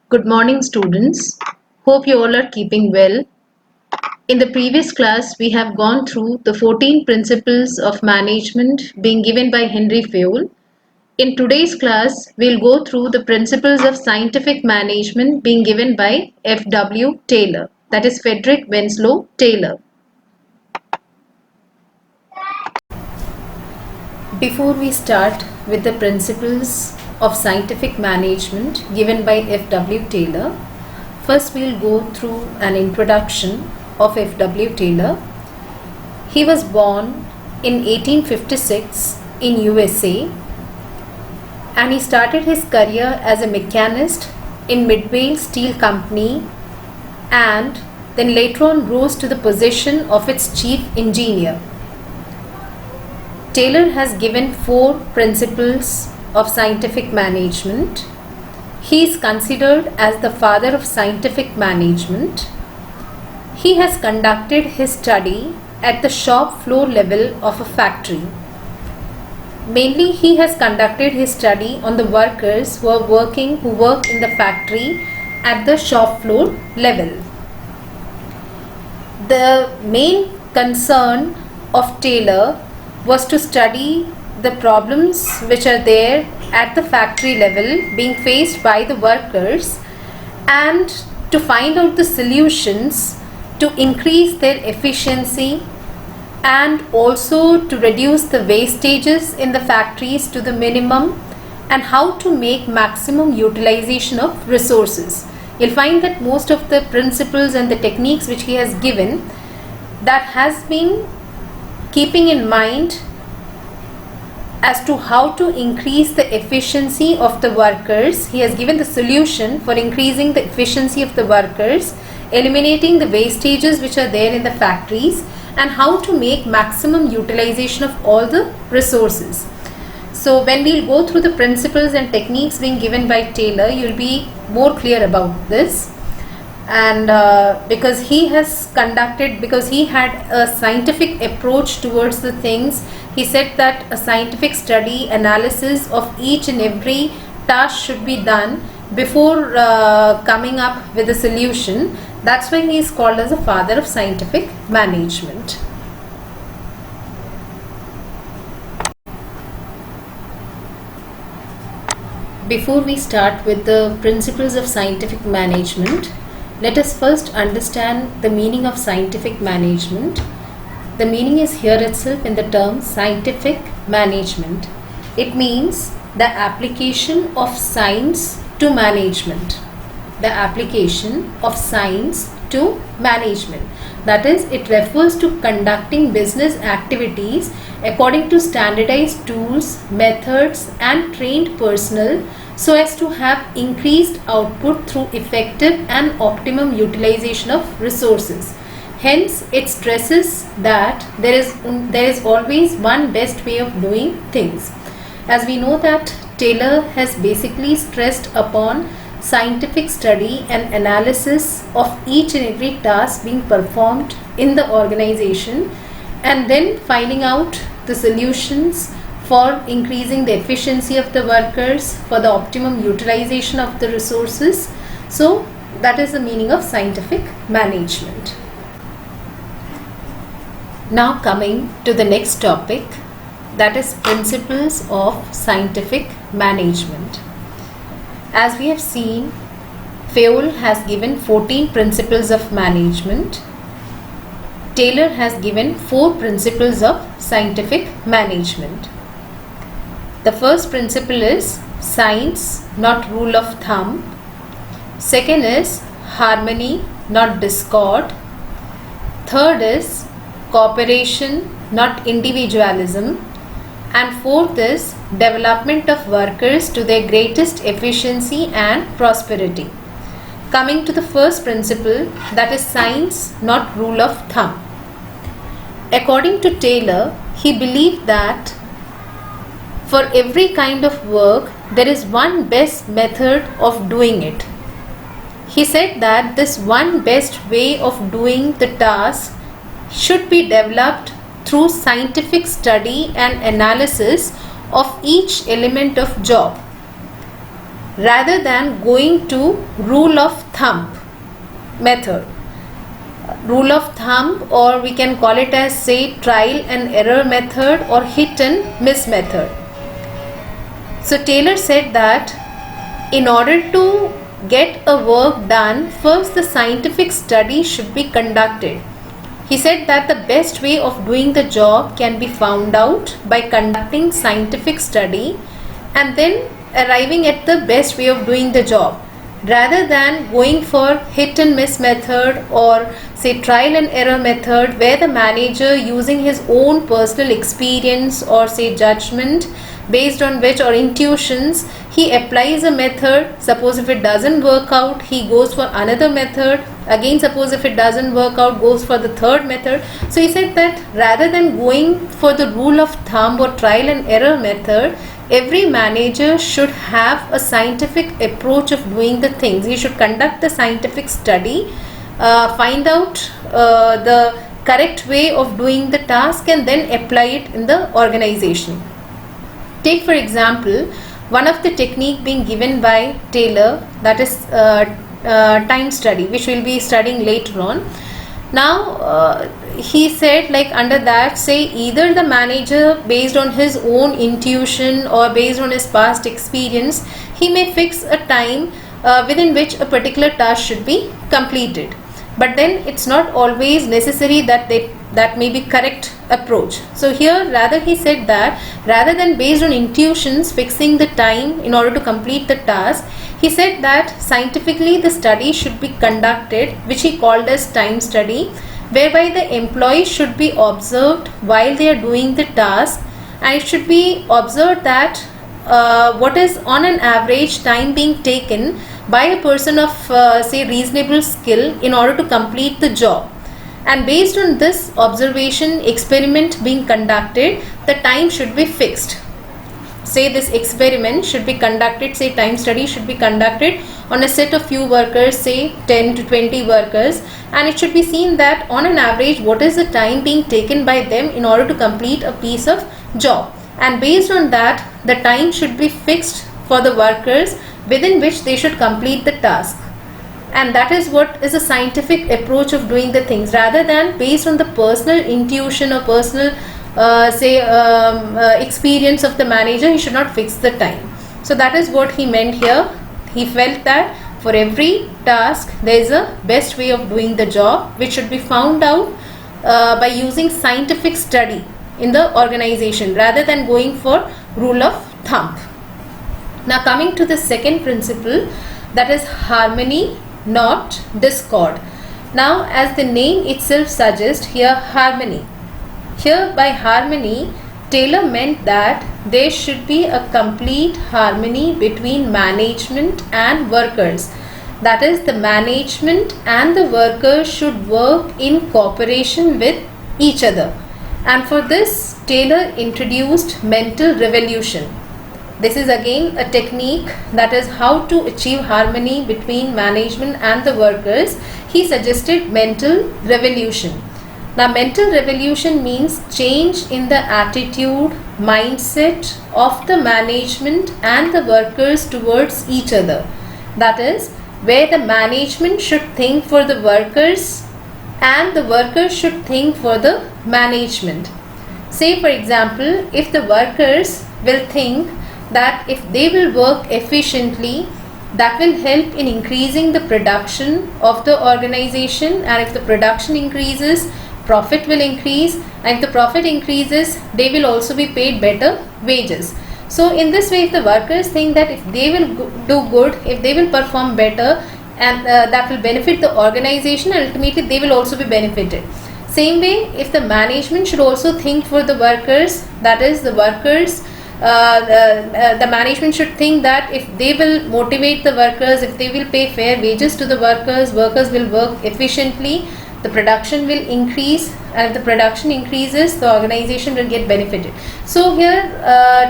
Good morning, students. Hope you all are keeping well. In the previous class, we have gone through the 14 principles of management being given by Henry Fayol. In today's class, we'll go through the principles of scientific management being given by F.W. Taylor, that is Frederick Winslow Taylor. Before we start with the principles of scientific management given by F.W. Taylor, first we'll go through an introduction of F.W. Taylor. He was born in 1856 in USA and he started his career as a mechanist in Midway Steel Company and then later on rose to the position of its chief engineer. Taylor has given 4 principles of scientific management. He is considered as the father of scientific management. He has conducted his study at the shop floor level of a factory. Mainly, he has conducted his study on the workers who work in the factory at the shop floor level. The main concern of Taylor was to study the problems which are there at the factory level being faced by the workers and to find out the solutions to increase their efficiency and also to reduce the wastages in the factories to the minimum and how to make maximum utilization of resources. You'll find that most of the principles and the techniques which he has given that has been keeping in mind as to how to increase the efficiency of the workers. He has given the solution for increasing the efficiency of the workers, eliminating the wastages which are there in the factories, and how to make maximum utilization of all the resources. So when we'll go through the principles and techniques being given by Taylor, you'll be more clear about this. And because he had a scientific approach towards the things, he said that a scientific study analysis of each and every task should be done before coming up with a solution. That's why he is called as a father of scientific management. Before we start with the principles of scientific management, let us first understand the meaning of scientific management. The meaning is here itself in the term scientific management. It means the application of science to management. The application of science to management. That is, it refers to conducting business activities according to standardized tools, methods and trained personnel so as to have increased output through effective and optimum utilization of resources. Hence, it stresses that there is always one best way of doing things. As we know that Taylor has basically stressed upon scientific study and analysis of each and every task being performed in the organization and then finding out the solutions for increasing the efficiency of the workers, for the optimum utilization of the resources. So that is the meaning of scientific management. Now coming to the next topic, that is principles of scientific management. As we have seen, Fayol has given 14 principles of management. Taylor has given 4 principles of scientific management. The first principle is science, not rule of thumb. Second is harmony, not discord. Third is cooperation, not individualism. And fourth is development of workers to their greatest efficiency and prosperity. Coming to the first principle, that is science, not rule of thumb. According to Taylor, he believed that for every kind of work, there is one best method of doing it. He said that this one best way of doing the task should be developed through scientific study and analysis of each element of job. rather than going to rule of thumb method. Rule of thumb, or we can call it as, say, trial and error method or hit and miss method. So Taylor said that in order to get a work done, first the scientific study should be conducted. He said that the best way of doing the job can be found out by conducting scientific study and then arriving at the best way of doing the job, rather than going for hit and miss method or say trial and error method, where the manager, using his own personal experience or say judgment based on which, or intuitions, he applies a method. Suppose if it doesn't work out, he goes for another method. Again, suppose if it doesn't work out, goes for the third method. So he said that rather than going for the rule of thumb or trial and error method, every manager should have a scientific approach of doing the things. He should conduct the scientific study, find out the correct way of doing the task, and then apply it in the organization. Take for example, one of the technique being given by Taylor, that is time study, which we'll be studying later on. Now he said, like under that, say either the manager, based on his own intuition or based on his past experience, he may fix a time within which a particular task should be completed. But then it's not always necessary that that may be correct approach. So here rather he said that rather than based on intuitions fixing the time in order to complete the task, he said that scientifically the study should be conducted, which he called as time study, whereby the employees should be observed while they are doing the task, and it should be observed that what is on an average time being taken by a person of say reasonable skill in order to complete the job. And based on this observation, experiment being conducted, the time should be fixed. Say this experiment should be conducted, say time study should be conducted on a set of few workers, say 10 to 20 workers, and it should be seen that on an average what is the time being taken by them in order to complete a piece of job. And based on that, the time should be fixed for the workers within which they should complete the task. And that is what is a scientific approach of doing the things, rather than based on the personal intuition or personal experience of the manager. He should not fix the time. So that is what he meant here. He felt that for every task there is a best way of doing the job, which should be found out by using scientific study in the organization rather than going for rule of thumb. Now coming to the second principle, that is harmony, not discord. Now as the name itself suggests, here harmony. Here by harmony, Taylor meant that there should be a complete harmony between management and workers. That is, the management and the workers should work in cooperation with each other. And for this, Taylor introduced mental revolution. This is again a technique, that is how to achieve harmony between management and the workers. He suggested mental revolution. Now mental revolution means change in the attitude, mindset of the management and the workers towards each other. That is, where the management should think for the workers and the workers should think for the management. Say for example, if the workers will think that if they will work efficiently, that will help in increasing the production of the organization, and if the production increases, profit will increase, and if the profit increases, they will also be paid better wages. So in this way, if the workers think that if they will do good, if they will perform better, and that will benefit the organization, and ultimately they will also be benefited. Same way, if the management should also think for the workers, that is the workers, the management should think that if they will motivate the workers, if they will pay fair wages to the workers, workers will work efficiently, the production will increase, and if the production increases, the organization will get benefited. So here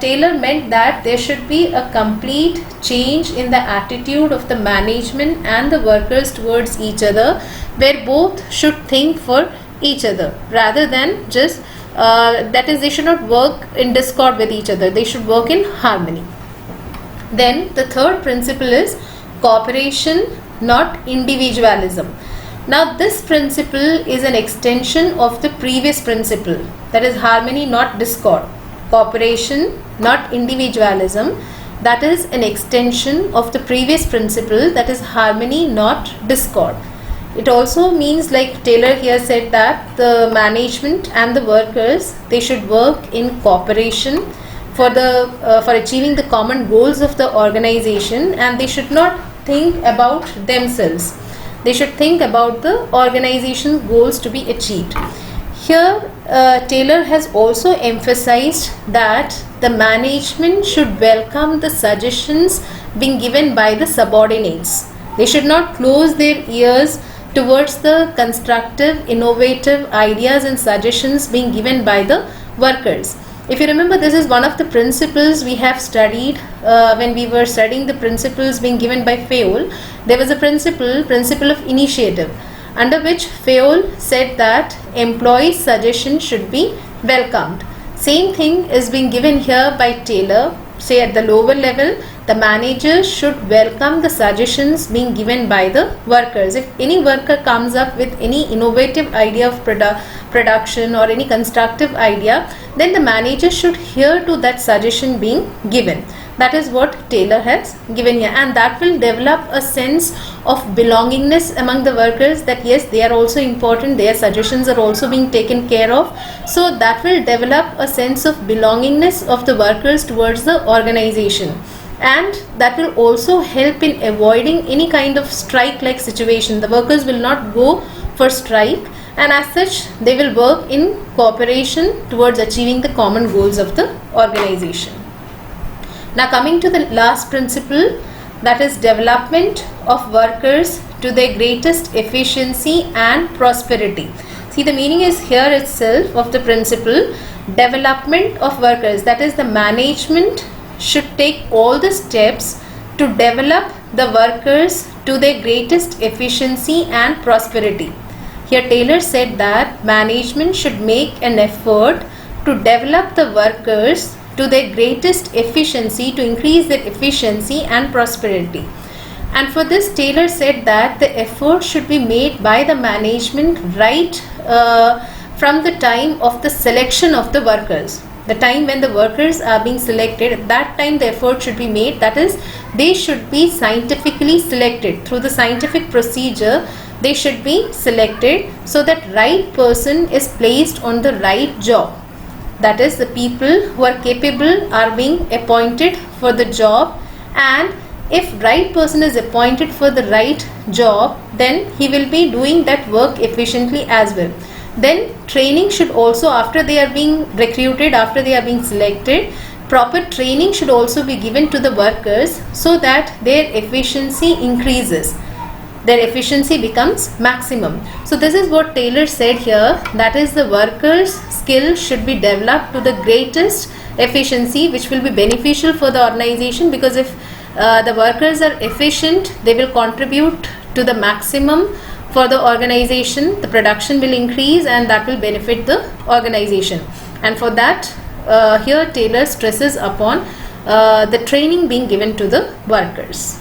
Taylor meant that there should be a complete change in the attitude of the management and the workers towards each other, where both should think for each other rather than just that is, they should not work in discord with each other, they should work in harmony. Then the third principle is cooperation, not individualism. Now this principle is an extension of the previous principle, that is harmony, not discord. Cooperation, not individualism, that is an extension of the previous principle, that is harmony, not discord. It also means, like Taylor here said, that the management and the workers, they should work in cooperation for achieving the common goals of the organization, and they should not think about themselves. They should think about the organization's goals to be achieved. Here Taylor has also emphasized that the management should welcome the suggestions being given by the subordinates. They should not close their ears towards the constructive, innovative ideas and suggestions being given by the workers. If you remember, this is one of the principles we have studied when we were studying the principles being given by Fayol. There was a principle of initiative, under which Fayol said that employee suggestions should be welcomed. Same thing is being given here by Taylor. Say at the lower level, the manager should welcome the suggestions being given by the workers. If any worker comes up with any innovative idea of production or any constructive idea, then the manager should hear to that suggestion being given. That is what Taylor has given here, and that will develop a sense of belongingness among the workers, that yes, they are also important, their suggestions are also being taken care of. So that will develop a sense of belongingness of the workers towards the organization, and that will also help in avoiding any kind of strike like situation. The workers will not go for strike, and as such they will work in cooperation towards achieving the common goals of the organization. Now coming to the last principle, that is development of workers to their greatest efficiency and prosperity. See, the meaning is here itself of the principle, development of workers, that is the management should take all the steps to develop the workers to their greatest efficiency and prosperity. Here Taylor said that management should make an effort to develop the workers to their greatest efficiency, to increase their efficiency and prosperity. And for this, Taylor said that the effort should be made by the management right from the time of the selection of the workers. The time when the workers are being selected, at that time the effort should be made, that is, they should be scientifically selected. Through the scientific procedure, they should be selected so that right person is placed on the right job. That is, the people who are capable are being appointed for the job, and if right person is appointed for the right job, then he will be doing that work efficiently as well. Then training should also, after they are being recruited, after they are being selected, proper training should also be given to the workers so that their efficiency increases. Their efficiency becomes maximum. So this is what Taylor said here, that is, the workers' skill should be developed to the greatest efficiency, which will be beneficial for the organization, because if the workers are efficient, they will contribute to the maximum for the organization. The production will increase and that will benefit the organization. And for that, here Taylor stresses upon the training being given to the workers.